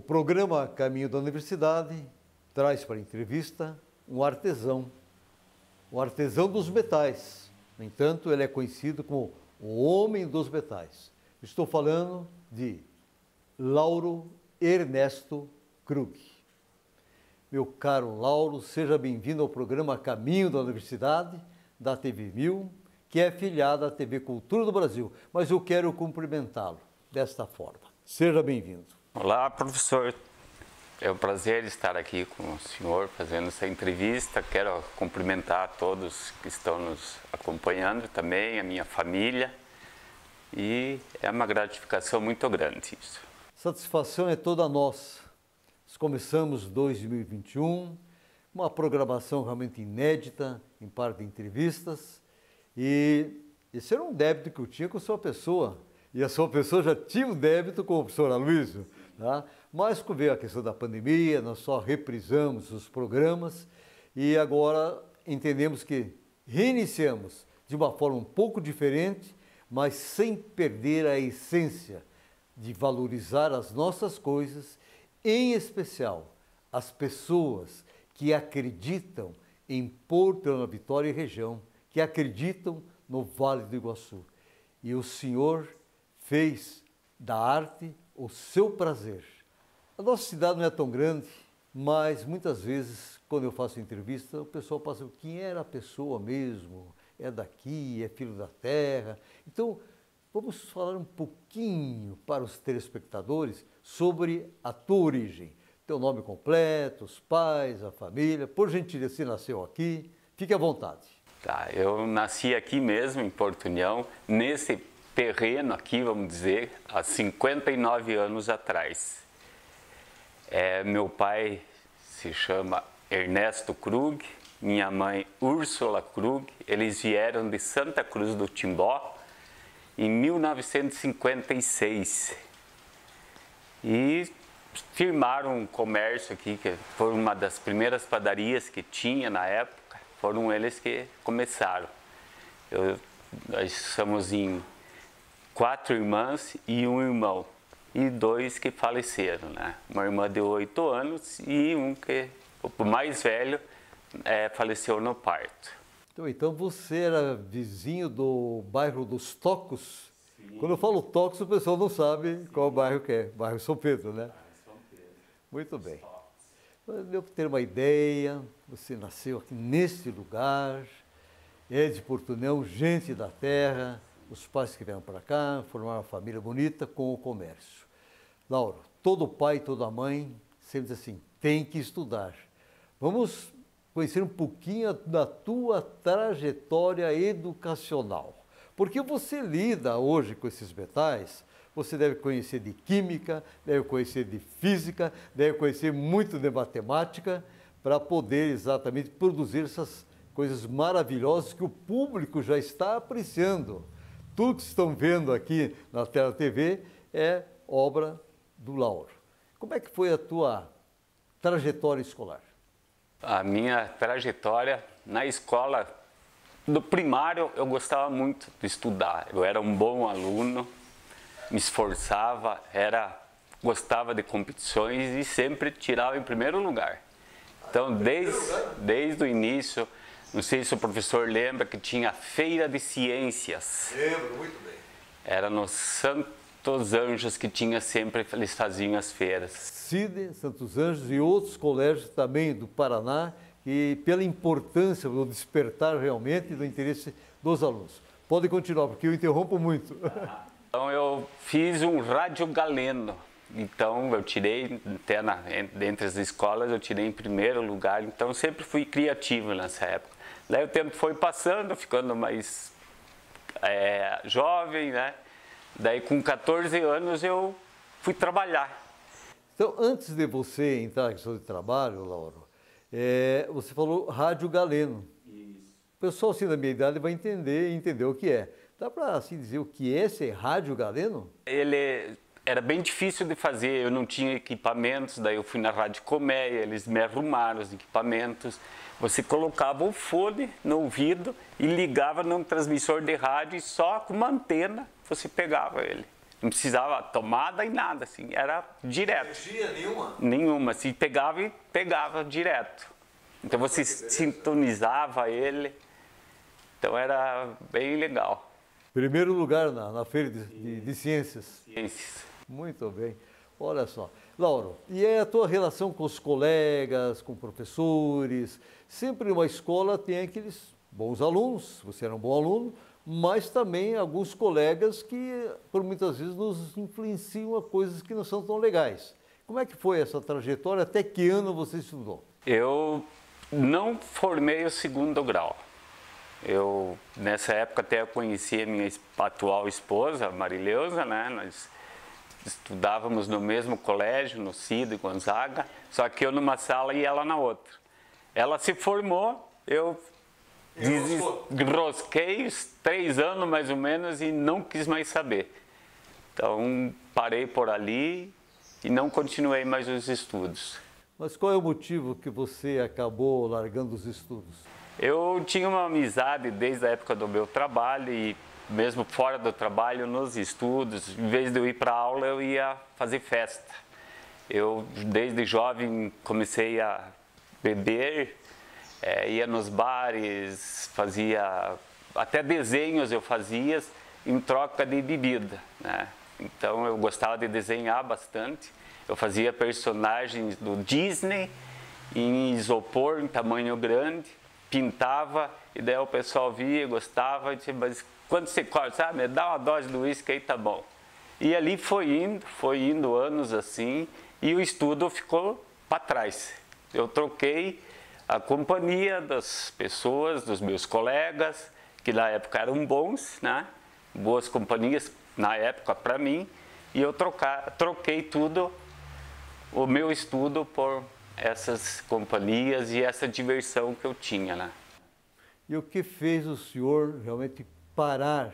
O programa Caminho da Universidade traz para a entrevista um artesão dos metais. No entanto, ele é conhecido como o homem dos metais. Estou falando de Lauro Ernesto Krug. Meu caro Lauro, seja bem-vindo ao programa Caminho da Universidade, da TV 1000, que é afiliada à TV Cultura do Brasil. Mas eu quero cumprimentá-lo desta forma. Seja bem-vindo. Olá, professor. É um prazer estar aqui com o senhor fazendo essa entrevista. Quero cumprimentar todos que estão nos acompanhando, também a minha família. E é uma gratificação muito grande isso. Satisfação é toda nossa. Nós começamos 2021, uma programação realmente inédita, em parte de entrevistas. E esse era um débito que eu tinha com a sua pessoa. E a sua pessoa já tinha um débito com o professor Aloysio. Tá? Mas como veio a questão da pandemia, nós só reprisamos os programas e agora entendemos que reiniciamos de uma forma um pouco diferente, mas sem perder a essência de valorizar as nossas coisas, em especial as pessoas que acreditam em Porto Leonardo Vitória e região, que acreditam no Vale do Iguaçu. E o senhor fez da arte o seu prazer. A nossa cidade não é tão grande, mas muitas vezes, quando eu faço entrevista, o pessoal passa, quem era a pessoa mesmo? É daqui, é filho da terra. Então, vamos falar um pouquinho para os telespectadores sobre a tua origem. Teu nome completo, os pais, a família. Por gentileza, você nasceu aqui. Fique à vontade. Tá, eu nasci aqui mesmo, em Porto União, nesse terreno aqui, vamos dizer, há 59 anos atrás. Meu pai se chama Ernesto Krug, minha mãe Úrsula Krug. Eles vieram de Santa Cruz do Timbó em 1956 e firmaram um comércio aqui, que foi uma das primeiras padarias que tinha na época. Foram eles que começaram. Nós somos em 4 irmãs e um irmão, e 2 que faleceram, né? Uma irmã de 8 anos e um que, o mais velho, faleceu no parto. Então você era vizinho do bairro dos Tocos? Sim. Quando eu falo Tocos, o pessoal não sabe Sim. Qual bairro que é. Bairro São Pedro, né? São Pedro. Muito bem. Deu para ter uma ideia, você nasceu aqui neste lugar, é de Porto União, gente da terra, os pais que vieram para cá, formaram uma família bonita com o comércio. Lauro, todo pai, toda mãe sempre diz assim, tem que estudar. Vamos conhecer um pouquinho da tua trajetória educacional. Porque você lida hoje com esses metais, você deve conhecer de química, deve conhecer de física, deve conhecer muito de matemática, para poder exatamente produzir essas coisas maravilhosas que o público já está apreciando. Tudo que estão vendo aqui na tela TV é obra do Lauro. Como é que foi a tua trajetória escolar? A minha trajetória na escola, do primário, eu gostava muito de estudar. Eu era um bom aluno, me esforçava, gostava de competições e sempre tirava em primeiro lugar. Então, desde o início, não sei se o professor lembra que tinha a Feira de Ciências. Lembro, muito bem. Era no Santos Anjos que tinha sempre, eles faziam as feiras. CIDE, Santos Anjos e outros colégios também do Paraná, e pela importância do despertar realmente do interesse dos alunos. Pode continuar, porque eu interrompo muito. Então eu fiz um rádio galeno. Então eu tirei, até dentre as escolas, eu tirei em primeiro lugar. Então sempre fui criativo nessa época. Daí o tempo foi passando, ficando mais jovem, né? Daí com 14 anos eu fui trabalhar. Então, antes de você entrar na questão de trabalho, Lauro, você falou rádio galeno. Isso. O pessoal assim da minha idade vai entender o que é. Dá para assim dizer o que é esse rádio galeno? Ele era bem difícil de fazer, eu não tinha equipamentos, daí eu fui na Rádio Colmeia, eles me arrumaram os equipamentos. Você colocava o fone no ouvido e ligava num transmissor de rádio e só com uma antena você pegava ele. Não precisava tomada e nada, assim, era direto. Energia nenhuma? Nenhuma, se pegava e pegava direto. Então você sintonizava ele, então era bem legal. Primeiro lugar na Feira de Ciências. Ciências. Muito bem. Olha só. Lauro, e é a tua relação com os colegas, com professores? Sempre uma escola tem aqueles bons alunos, você era um bom aluno, mas também alguns colegas que, por muitas vezes, nos influenciam a coisas que não são tão legais. Como é que foi essa trajetória? Até que ano você estudou? Eu não formei o segundo grau. Nessa época, até eu conheci a minha atual esposa, Marileusa, né? Nós estudávamos no mesmo colégio, no Cido Gonzaga, só que eu numa sala e ela na outra. Ela se formou, eu desenrosquei 3 anos mais ou menos e não quis mais saber. Então parei por ali e não continuei mais os estudos. Mas qual é o motivo que você acabou largando os estudos? Eu tinha uma amizade desde a época do meu trabalho e mesmo fora do trabalho, nos estudos, em vez de eu ir para aula, eu ia fazer festa. Eu, desde jovem, comecei a beber, ia nos bares, fazia até desenhos eu fazia em troca de bebida, né? Então eu gostava de desenhar bastante. Eu fazia personagens do Disney em isopor, em tamanho grande, pintava e daí o pessoal via, gostava e dizia, mas quando você corta, sabe, dá uma dose do uísque aí, tá bom. E ali foi indo anos assim, e o estudo ficou para trás. Eu troquei a companhia das pessoas, dos meus colegas, que na época eram bons, né? Boas companhias na época para mim, e eu troquei tudo, o meu estudo por essas companhias e essa diversão que eu tinha, né? E o que fez o senhor realmente parar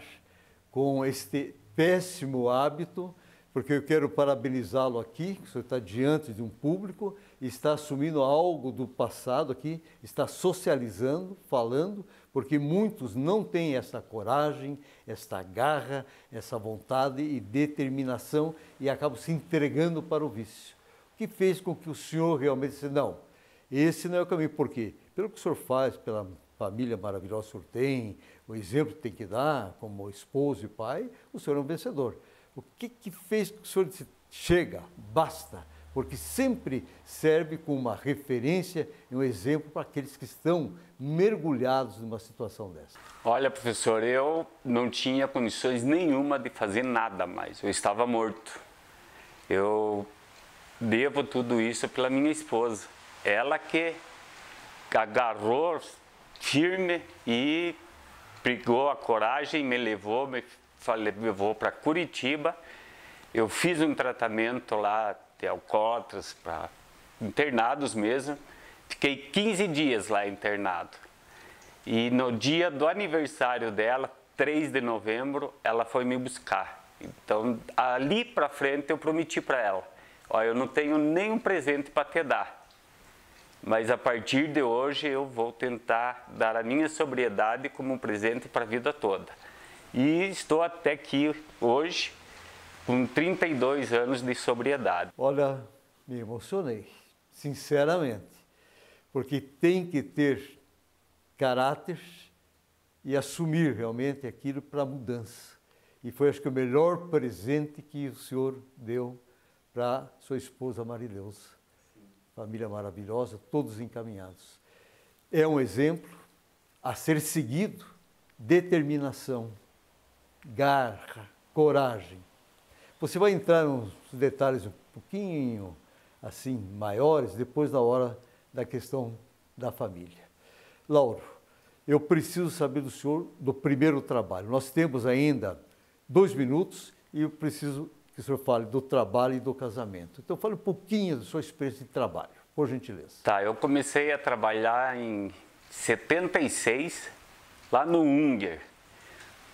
com este péssimo hábito? Porque eu quero parabenizá-lo aqui, que o senhor está diante de um público, está assumindo algo do passado aqui, está socializando, falando, porque muitos não têm essa coragem, essa garra, essa vontade e determinação e acabam se entregando para o vício. O que fez com que o senhor realmente disse, não, esse não é o caminho. Por quê? Pelo que o senhor faz, pela família maravilhosa que o senhor tem, o exemplo que tem que dar como esposo e pai, o senhor é um vencedor. O que fez com que o senhor disse, chega, basta, porque sempre serve como uma referência e um exemplo para aqueles que estão mergulhados numa situação dessa? Olha, professor, eu não tinha condições nenhuma de fazer nada mais, eu estava morto. Eu devo tudo isso pela minha esposa, ela que agarrou firme e pegou a coragem, me levou para Curitiba. Eu fiz um tratamento lá de alcoólatras, para internados mesmo. Fiquei 15 dias lá internado. E no dia do aniversário dela, 3 de novembro, ela foi me buscar. Então, ali para frente, eu prometi para ela, ó, eu não tenho nenhum presente para te dar. Mas a partir de hoje eu vou tentar dar a minha sobriedade como um presente para a vida toda. E estou até aqui hoje com 32 anos de sobriedade. Olha, me emocionei, sinceramente, porque tem que ter caráter e assumir realmente aquilo para a mudança. E foi, acho que, o melhor presente que o senhor deu para sua esposa Marileusa. Família maravilhosa, todos encaminhados. É um exemplo a ser seguido, determinação, garra, coragem. Você vai entrar nos detalhes um pouquinho assim maiores depois da hora da questão da família. Lauro, eu preciso saber do senhor do primeiro trabalho. Nós temos ainda 2 minutos e eu preciso que o senhor fale do trabalho e do casamento. Então, fale um pouquinho da sua experiência de trabalho, por gentileza. Tá, eu comecei a trabalhar em 76, lá no Unger,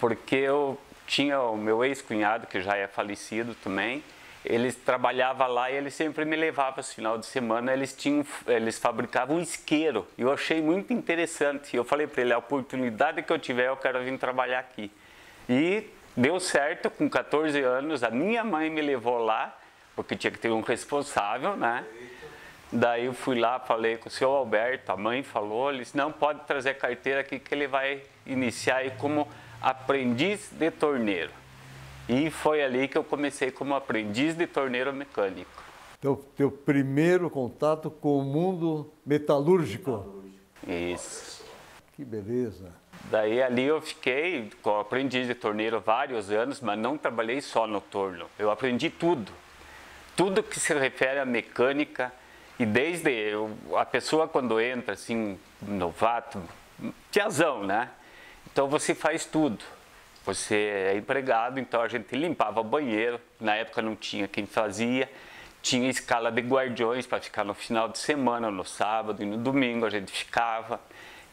porque eu tinha o meu ex-cunhado, que já é falecido também, ele trabalhava lá e ele sempre me levava no final de semana, eles fabricavam um isqueiro, e eu achei muito interessante. Eu falei para ele, a oportunidade que eu tiver, eu quero vir trabalhar aqui. E deu certo, com 14 anos, a minha mãe me levou lá, porque tinha que ter um responsável, né? Daí eu fui lá, falei com o seu Alberto, a mãe falou, ele disse, não, pode trazer a carteira aqui que ele vai iniciar aí como aprendiz de torneiro. E foi ali que eu comecei como aprendiz de torneiro mecânico. Então, teu primeiro contato com o mundo metalúrgico. Isso. Que beleza. Daí ali eu fiquei como aprendiz de torneiro vários anos, mas não trabalhei só no torno. Eu aprendi tudo. Tudo que se refere à mecânica. E desde a pessoa quando entra assim, novato, tiazão, né? Então você faz tudo. Você é empregado, então a gente limpava o banheiro. Na época não tinha quem fazia. Tinha escala de guardiões para ficar no final de semana, no sábado e no domingo a gente ficava.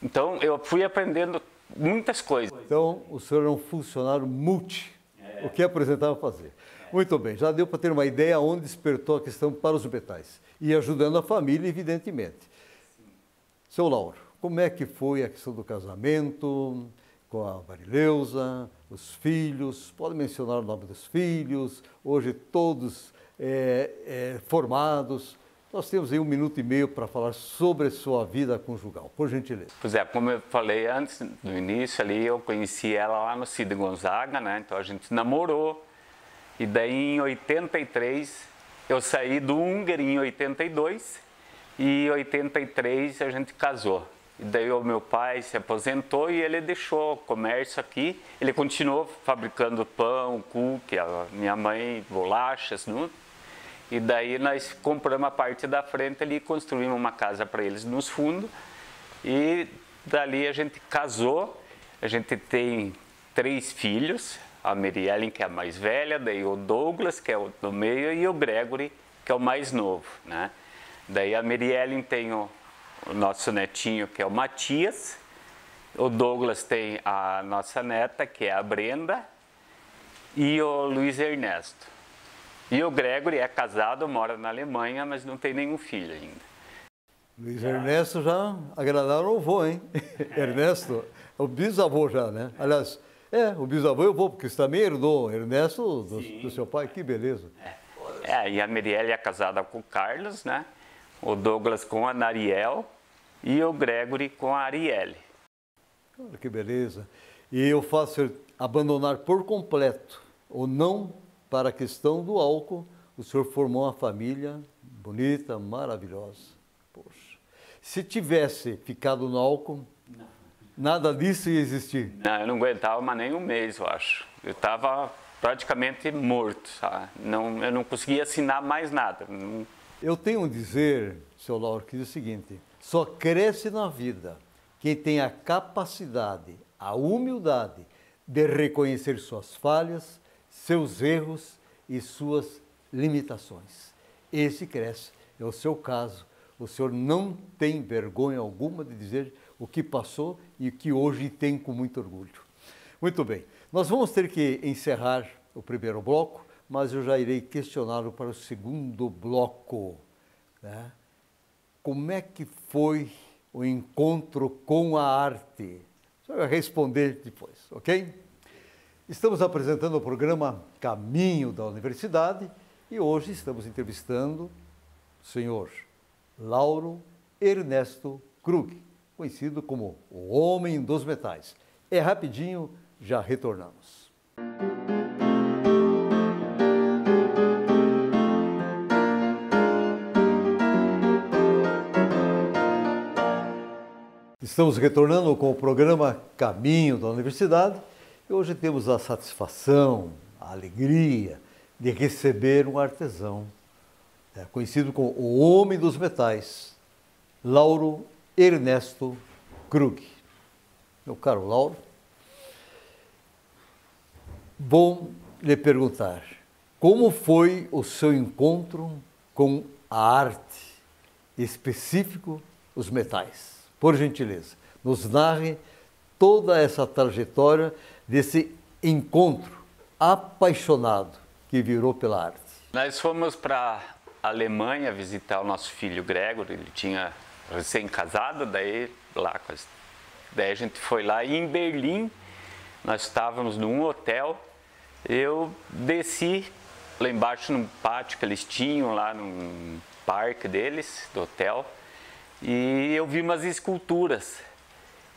Então eu fui aprendendo muitas coisas. Então o senhor é um funcionário multi, o que apresentava fazer. Muito bem, já deu para ter uma ideia onde despertou a questão para os metais. E ajudando a família, evidentemente. Seu Lauro, como é que foi a questão do casamento com a Marileusa, os filhos? Pode mencionar o nome dos filhos, hoje todos formados. Nós temos aí 1 minuto e meio para falar sobre a sua vida conjugal, por gentileza. Pois é, como eu falei antes, no início ali, eu conheci ela lá no Cid Gonzaga, né? Então a gente namorou. E daí em 83, eu saí do Húngaro em 82 e em 83 a gente casou. E daí o meu pai se aposentou e ele deixou o comércio aqui. Ele continuou fabricando pão, cookie, a minha mãe bolachas, não? E daí nós compramos a parte da frente ali e construímos uma casa para eles nos fundos. E dali a gente casou, a gente tem 3 filhos. A Mary Ellen, que é a mais velha, daí o Douglas, que é o do meio, e o Gregory, que é o mais novo, né? Daí a Mary Ellen tem o nosso netinho, que é o Matias, o Douglas tem a nossa neta, que é a Brenda, e o Luiz Ernesto. E o Gregory é casado, mora na Alemanha, mas não tem nenhum filho ainda. Luiz Ernesto já agradaram o avô, hein? Ernesto, o bisavô já, né? Aliás, o bisavô eu vou, porque você também herdou Ernesto do seu pai, que beleza. E a Mirielle é casada com o Carlos, né? O Douglas com a Nariel e o Gregory com a Arielle. Olha que beleza. E eu faço abandonar por completo, ou não, para a questão do álcool. O senhor formou uma família bonita, maravilhosa. Poxa, se tivesse ficado no álcool... Nada disso ia existir? Não, eu não aguentava mais nem um mês, eu acho. Eu estava praticamente morto, sabe? Eu não conseguia assinar mais nada. Eu tenho um dizer, seu Lauro, que diz o seguinte: só cresce na vida quem tem a capacidade, a humildade de reconhecer suas falhas, seus erros e suas limitações. Esse cresce, é o seu caso. O senhor não tem vergonha alguma de dizer o que passou e o que hoje tem com muito orgulho. Muito bem, nós vamos ter que encerrar o primeiro bloco, mas eu já irei questioná-lo para o segundo bloco, né? Como é que foi o encontro com a arte? O senhor vai responder depois, ok? Estamos apresentando o programa Caminho da Universidade e hoje estamos entrevistando o senhor Lauro Ernesto Krug, conhecido como o Homem dos Metais. É rapidinho, já retornamos. Estamos retornando com o programa Caminho da Universidade e hoje temos a satisfação, a alegria de receber um artesão, conhecido como o Homem dos Metais, Lauro Ernesto Krug. Meu caro Lauro, vou lhe perguntar, como foi o seu encontro com a arte, específico os metais? Por gentileza, nos narre toda essa trajetória desse encontro apaixonado que virou pela arte. Nós fomos para a Alemanha visitar o nosso filho Gregory, ele tinha recém-casado, daí a gente foi lá e em Berlim nós estávamos num hotel Eu desci lá embaixo num pátio que eles tinham lá num parque deles, do hotel, e eu vi umas esculturas.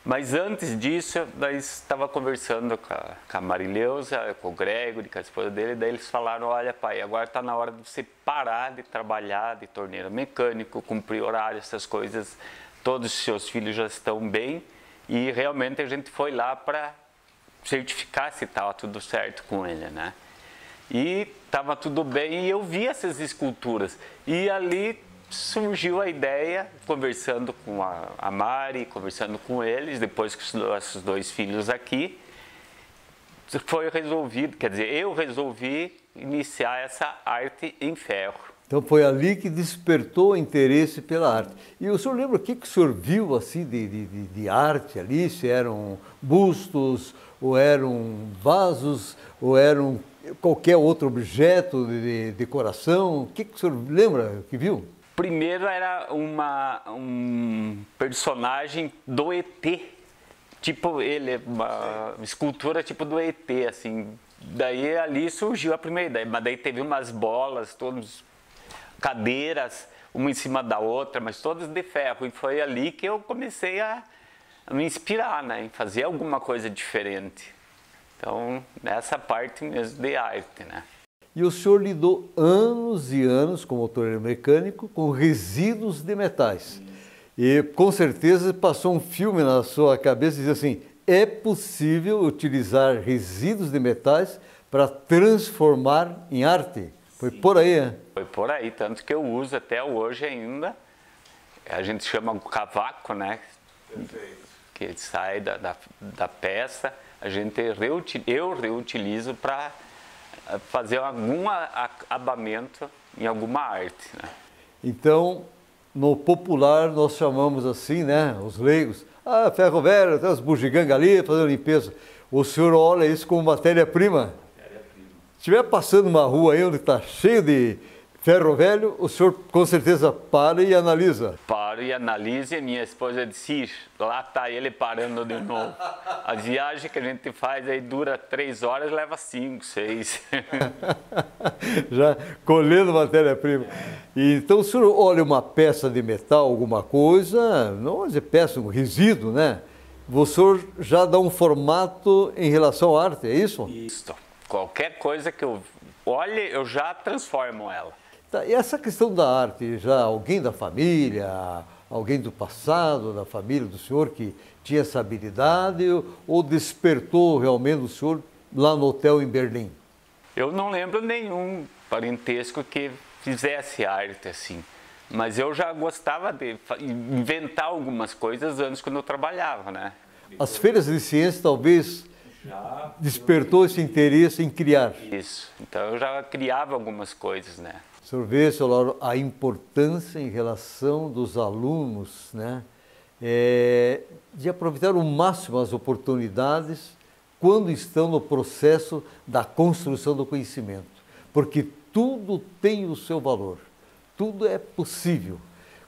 Mas antes disso, daí estava conversando com a Marileusa, com o Gregory, com a esposa dele, daí eles falaram, olha pai, agora está na hora de você parar de trabalhar de torneiro mecânico, cumprir horário, essas coisas, todos os seus filhos já estão bem, e realmente a gente foi lá para certificar se estava tudo certo com ele, né? E estava tudo bem, e eu vi essas esculturas, e ali surgiu a ideia, conversando com a Mari, conversando com eles, depois que os nossos 2 filhos aqui, foi resolvido, quer dizer, eu resolvi iniciar essa arte em ferro. Então foi ali que despertou o interesse pela arte. E o senhor lembra o que o senhor viu assim de arte ali? Se eram bustos, ou eram vasos, ou eram qualquer outro objeto de decoração? O que o senhor lembra que viu? Primeiro era um personagem do ET, tipo ele, uma escultura tipo do ET, assim. Daí ali surgiu a primeira ideia, mas daí teve umas bolas, todas cadeiras, uma em cima da outra, mas todas de ferro. E foi ali que eu comecei a me inspirar, né, em fazer alguma coisa diferente. Então, nessa parte mesmo de arte, né. E o senhor lidou anos e anos como torneiro mecânico com resíduos de metais. E com certeza passou um filme na sua cabeça e diz assim, é possível utilizar resíduos de metais para transformar em arte? Foi por aí, né? Foi por aí, tanto que eu uso até hoje ainda. A gente chama o cavaco, né? Perfeito. Que sai da peça. Eu reutilizo para fazer algum acabamento em alguma arte, né? Então, no popular nós chamamos assim, né, os leigos, ferro velho, tem as bugigangas ali fazendo limpeza. O senhor olha isso como matéria-prima? Matéria-prima. Se estiver passando uma rua aí onde está cheio de ferro velho, o senhor com certeza para e analisa. Paro e analiso, e minha esposa disse, lá está ele parando de novo. A viagem que a gente faz aí dura 3 horas, leva 5, 6. Já colhendo matéria-prima. Então o senhor olha uma peça de metal, alguma coisa, não vou dizer peça, um resíduo, né? O senhor já dá um formato em relação à arte, é isso? Isso. Qualquer coisa que eu olhe, eu já transformo ela. Tá, e essa questão da arte, já alguém da família, alguém do passado, da família do senhor que tinha essa habilidade ou despertou realmente o senhor lá no hotel em Berlim? Eu não lembro nenhum parentesco que fizesse arte assim, mas eu já gostava de inventar algumas coisas antes quando eu trabalhava, né? As feiras de ciência talvez despertou esse interesse em criar. Isso, então eu já criava algumas coisas, né? O senhor vê, senhor Lauro, a importância em relação dos alunos, né, de aproveitar o máximo as oportunidades quando estão no processo da construção do conhecimento, porque tudo tem o seu valor, tudo é possível.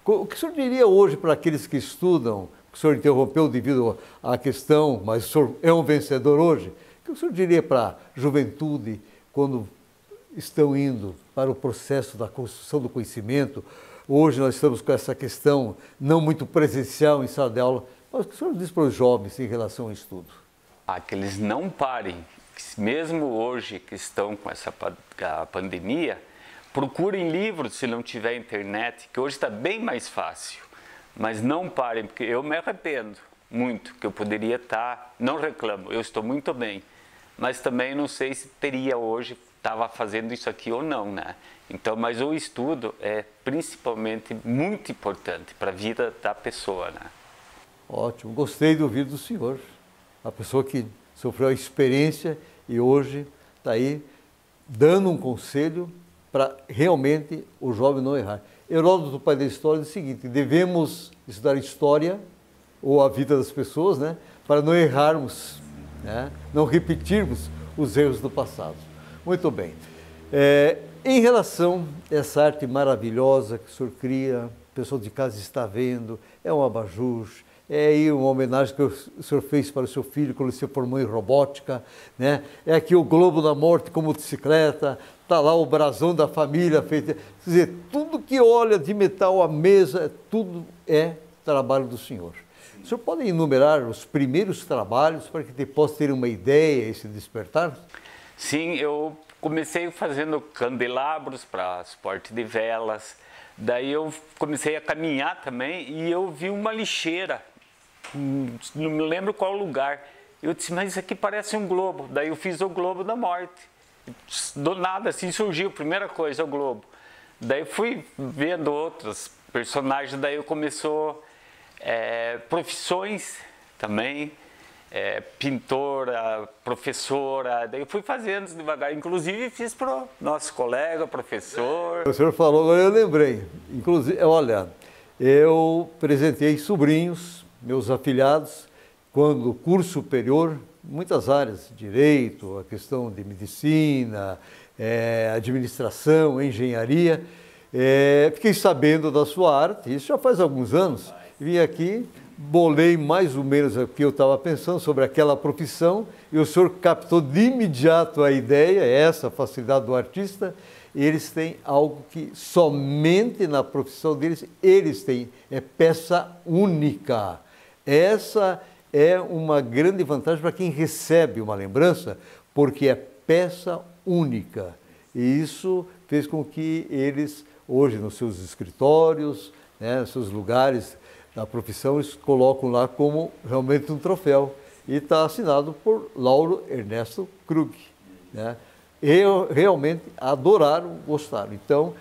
O que o senhor diria hoje para aqueles que estudam, que o senhor interrompeu devido à questão, mas o senhor é um vencedor hoje, o que o senhor diria para a juventude quando estão indo para o processo da construção do conhecimento? Hoje nós estamos com essa questão não muito presencial em sala de aula, mas o que o senhor diz para os jovens em relação ao estudo? Que eles não parem, mesmo hoje que estão com essa pandemia, procurem livros se não tiver internet, que hoje está bem mais fácil, mas não parem, porque eu me arrependo muito, que eu poderia estar, não reclamo, eu estou muito bem, mas também não sei se teria hoje, estava fazendo isso aqui ou não, né? Então, mas o estudo é principalmente muito importante para a vida da pessoa, né? Ótimo, gostei do ouvir do senhor. A pessoa que sofreu a experiência e hoje está aí dando um conselho para realmente o jovem não errar. Heródoto, pai da história, diz o seguinte: devemos estudar história ou a vida das pessoas, né, para não errarmos, né, não repetirmos os erros do passado. Muito bem. Em relação a essa arte maravilhosa que o senhor cria, o pessoal de casa está vendo, é um abajur, é aí uma homenagem que o senhor fez para o seu filho quando ele se formou em robótica, né? É aqui o Globo da Morte com motocicleta, está lá o brasão da família feito. Quer dizer, tudo que olha de metal à mesa, tudo é trabalho do senhor. O senhor pode enumerar os primeiros trabalhos para que possa ter uma ideia e se despertar? Sim, eu comecei fazendo candelabros para suporte de velas. Daí eu comecei a caminhar também e eu vi uma lixeira, não me lembro qual lugar. Eu disse, mas isso aqui parece um globo. Daí eu fiz o Globo da Morte. Do nada assim surgiu, primeira coisa, o globo. Daí fui vendo outros personagens, daí eu começou profissões também, pintora, professora, daí eu fui fazendo devagar, inclusive fiz para o nosso colega, professor. O senhor falou, agora eu lembrei, inclusive, olha, eu presenteei sobrinhos, meus afilhados, quando curso superior, muitas áreas, direito, a questão de medicina, administração, engenharia, fiquei sabendo da sua arte, isso já faz alguns anos, vim aqui, bolei mais ou menos o que eu estava pensando sobre aquela profissão e o senhor captou de imediato a ideia, essa facilidade do artista. Eles têm algo que somente na profissão deles, eles têm, é peça única. Essa é uma grande vantagem para quem recebe uma lembrança, porque é peça única. E isso fez com que eles, hoje nos seus escritórios, né, nos seus lugares da profissão, eles colocam lá como realmente um troféu. E está assinado por Lauro Ernesto Krug, né? E realmente adoraram, gostaram. Então,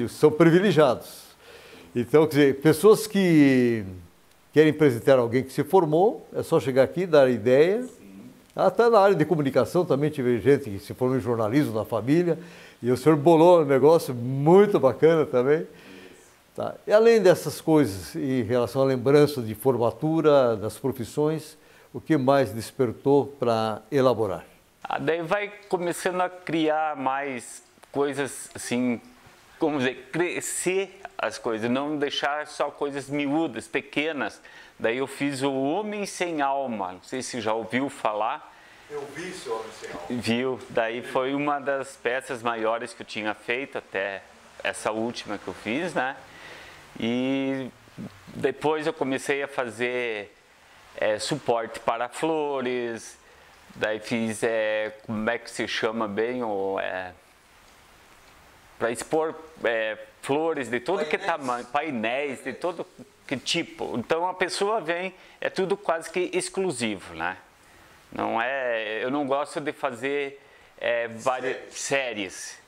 são privilegiados. Então, quer dizer, pessoas que querem presentear alguém que se formou, é só chegar aqui, dar ideia. Até na área de comunicação também tive gente que se formou em jornalismo na família, e o senhor bolou um negócio muito bacana também. Tá. E além dessas coisas, em relação à lembrança de formatura, das profissões, o que mais despertou para elaborar? Daí vai começando a criar mais coisas assim, como dizer, crescer as coisas, não deixar só coisas miúdas, pequenas. Daí eu fiz o Homem Sem Alma, não sei se já ouviu falar. Eu vi esse Homem Sem Alma. Viu, daí foi uma das peças maiores que eu tinha feito, até essa última que eu fiz, né? E depois eu comecei a fazer suporte para flores, daí fiz, como é que se chama bem, para expor flores de todo que tamanho, painéis de todo que tipo. Então a pessoa vem, é tudo quase que exclusivo, né? Não eu não gosto de fazer várias séries.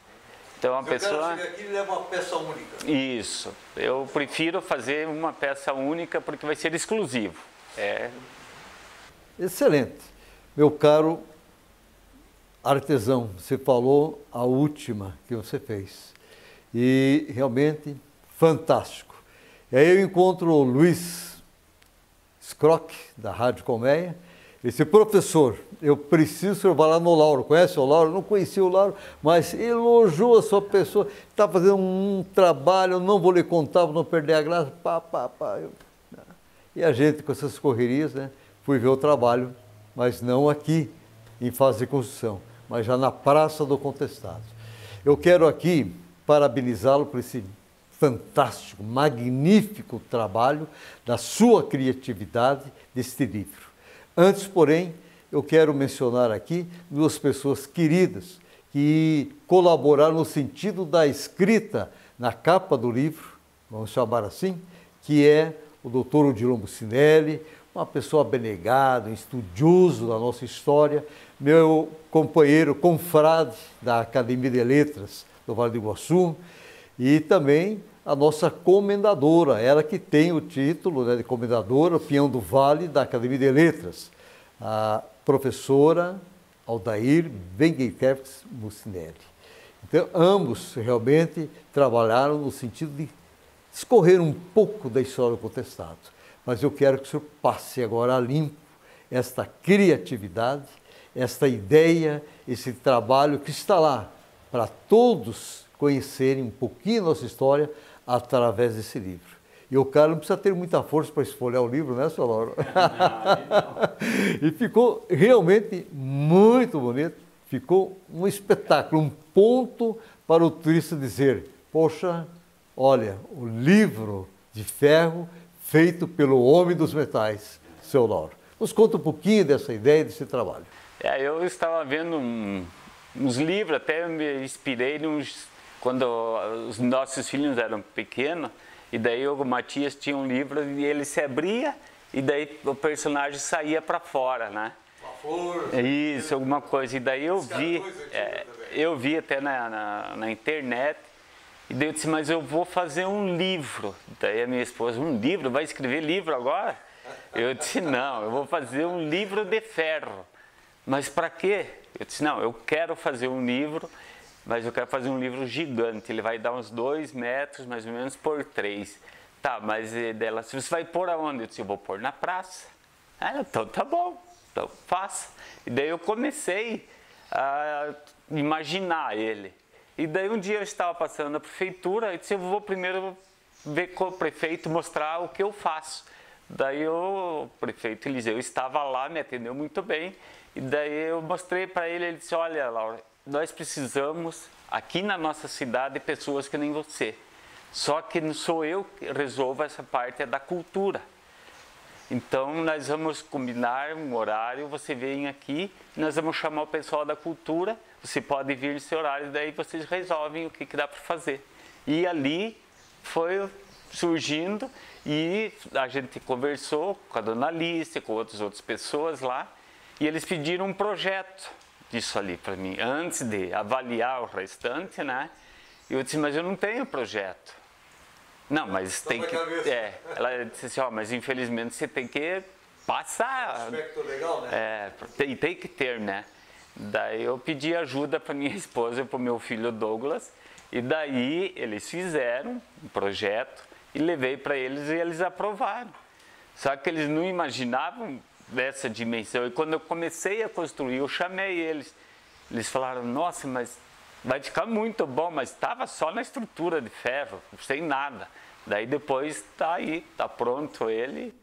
Então a pessoa chega aqui e leva uma peça única. Isso. Eu prefiro fazer uma peça única porque vai ser exclusivo. Excelente. Meu caro artesão, você falou a última que você fez. E realmente fantástico. E aí eu encontro o Luiz Scrock, da Rádio Colmeia. Esse professor, eu preciso que o senhor vá lá no Lauro. Conhece o Lauro? Eu não conhecia o Lauro, mas elogiou a sua pessoa. Está fazendo um trabalho, eu não vou lhe contar, para não perder a graça. E a gente, com essas correrias, né, fui ver o trabalho, mas não aqui, em fase de construção, mas já na Praça do Contestado. Eu quero aqui parabenizá-lo por esse fantástico, magnífico trabalho, da sua criatividade deste livro. Antes, porém, eu quero mencionar aqui duas pessoas queridas que colaboraram no sentido da escrita na capa do livro, vamos chamar assim, que é o doutor Odilon Bucinelli, uma pessoa abnegada, um estudioso da nossa história, meu companheiro, confrade da Academia de Letras do Vale do Iguaçu, e também a nossa comendadora, ela que tem o título, né, de comendadora, peão do Vale da Academia de Letras, a professora Aldair Bengueiteves Bucinelli. Então, ambos realmente trabalharam no sentido de escorrer um pouco da história do contestado. Mas eu quero que o senhor passe agora a limpo esta criatividade, esta ideia, esse trabalho que está lá para todos conhecerem um pouquinho a nossa história através desse livro. E o cara não precisa ter muita força para esfolhar o livro, né, seu Lauro? E ficou realmente muito bonito. Ficou um espetáculo, um ponto para o turista dizer, poxa, olha, o livro de ferro feito pelo homem dos metais, seu Lauro. Nos conta um pouquinho dessa ideia, desse trabalho. Eu estava vendo uns livros, até me inspirei quando os nossos filhos eram pequenos, e daí o Matias tinha um livro e ele se abria e daí o personagem saía para fora, né? Uma flor. Isso, alguma coisa. E daí eu vi até na internet, e daí eu disse, mas eu vou fazer um livro. Daí a minha esposa, um livro? Vai escrever livro agora? Eu disse, não, eu vou fazer um livro de ferro. Mas para quê? Eu disse, não, eu quero fazer um livro, mas eu quero fazer um livro gigante. Ele vai dar uns 2 metros, mais ou menos, por 3. Tá, mas dela, você vai pôr aonde? Eu disse, eu vou pôr na praça. Então tá bom, então faça. E daí eu comecei a imaginar ele. E daí um dia eu estava passando na prefeitura e disse, eu vou primeiro ver com o prefeito, mostrar o que eu faço. Daí o prefeito Eliseu estava lá, me atendeu muito bem. E daí eu mostrei para ele, ele disse, olha, Laura, nós precisamos aqui na nossa cidade pessoas que nem você. Só que não sou eu que resolvo essa parte, é da cultura. Então nós vamos combinar um horário, você vem aqui, nós vamos chamar o pessoal da cultura, você pode vir nesse horário, daí vocês resolvem o que dá para fazer. E ali foi surgindo e a gente conversou com a dona Alice, com outras pessoas lá, e eles pediram um projeto disso ali para mim, antes de avaliar o restante, né? E eu disse, mas eu não tenho projeto. Não, mas tem que... ela disse assim, mas infelizmente você tem que passar. Aspecto legal, né? Tem que ter, né? Daí eu pedi ajuda para minha esposa e para o meu filho Douglas, e daí eles fizeram um projeto e levei para eles e eles aprovaram. Só que eles não imaginavam dessa dimensão. E quando eu comecei a construir, eu chamei eles. Eles falaram, nossa, mas vai ficar muito bom, mas estava só na estrutura de ferro, sem nada. Daí depois está aí, está pronto ele.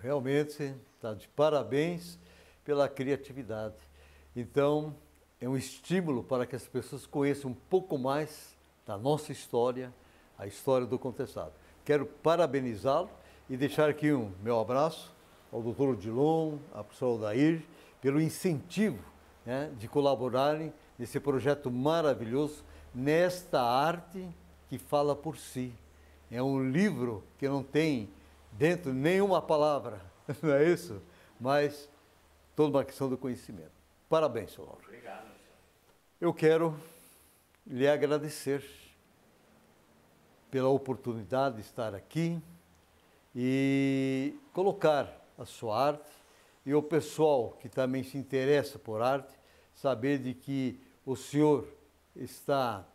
Realmente, está de parabéns pela criatividade. Então, é um estímulo para que as pessoas conheçam um pouco mais da nossa história, a história do Contestado. Quero parabenizá-lo e deixar aqui um meu abraço ao doutor Odilon, à professora Odair, pelo incentivo, né, de colaborarem nesse projeto maravilhoso, nesta arte que fala por si. É um livro que não tem dentro nenhuma palavra, não é isso? Mas toda uma questão do conhecimento. Parabéns, senhor Lauro. Obrigado. Eu quero lhe agradecer pela oportunidade de estar aqui e colocar a sua arte e o pessoal que também se interessa por arte, saber de que o senhor está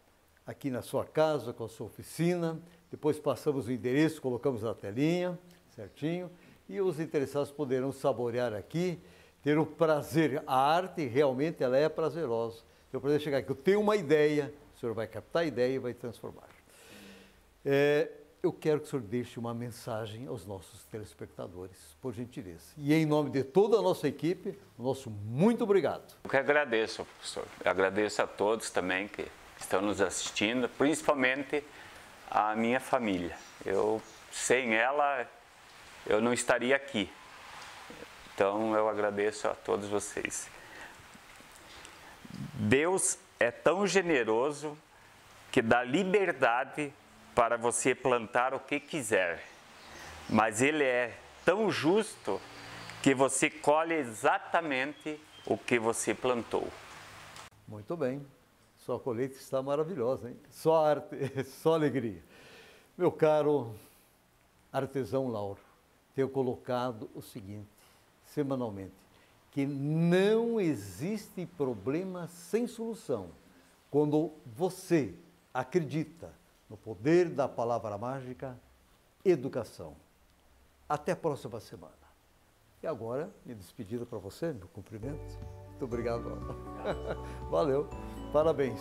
aqui na sua casa, com a sua oficina, depois passamos o endereço, colocamos na telinha, certinho, e os interessados poderão saborear aqui, ter o prazer. A arte realmente ela é prazerosa. Eu poder chegar aqui, eu tenho uma ideia, o senhor vai captar a ideia e vai transformar. Eu quero que o senhor deixe uma mensagem aos nossos telespectadores, por gentileza. E em nome de toda a nossa equipe, o nosso muito obrigado. Eu que agradeço, professor. Eu agradeço a todos também que estão nos assistindo, principalmente a minha família. Sem ela, eu não estaria aqui. Então, eu agradeço a todos vocês. Deus é tão generoso que dá liberdade para você plantar o que quiser, mas Ele é tão justo que você colhe exatamente o que você plantou. Muito bem, sua colheita está maravilhosa, hein? Só arte, só alegria. Meu caro artesão Lauro, tenho colocado o seguinte, semanalmente, que não existe problema sem solução quando você acredita no poder da palavra mágica, educação. Até a próxima semana. E agora, minha despedida para você, meu cumprimento. Muito obrigado. Valeu. Parabéns.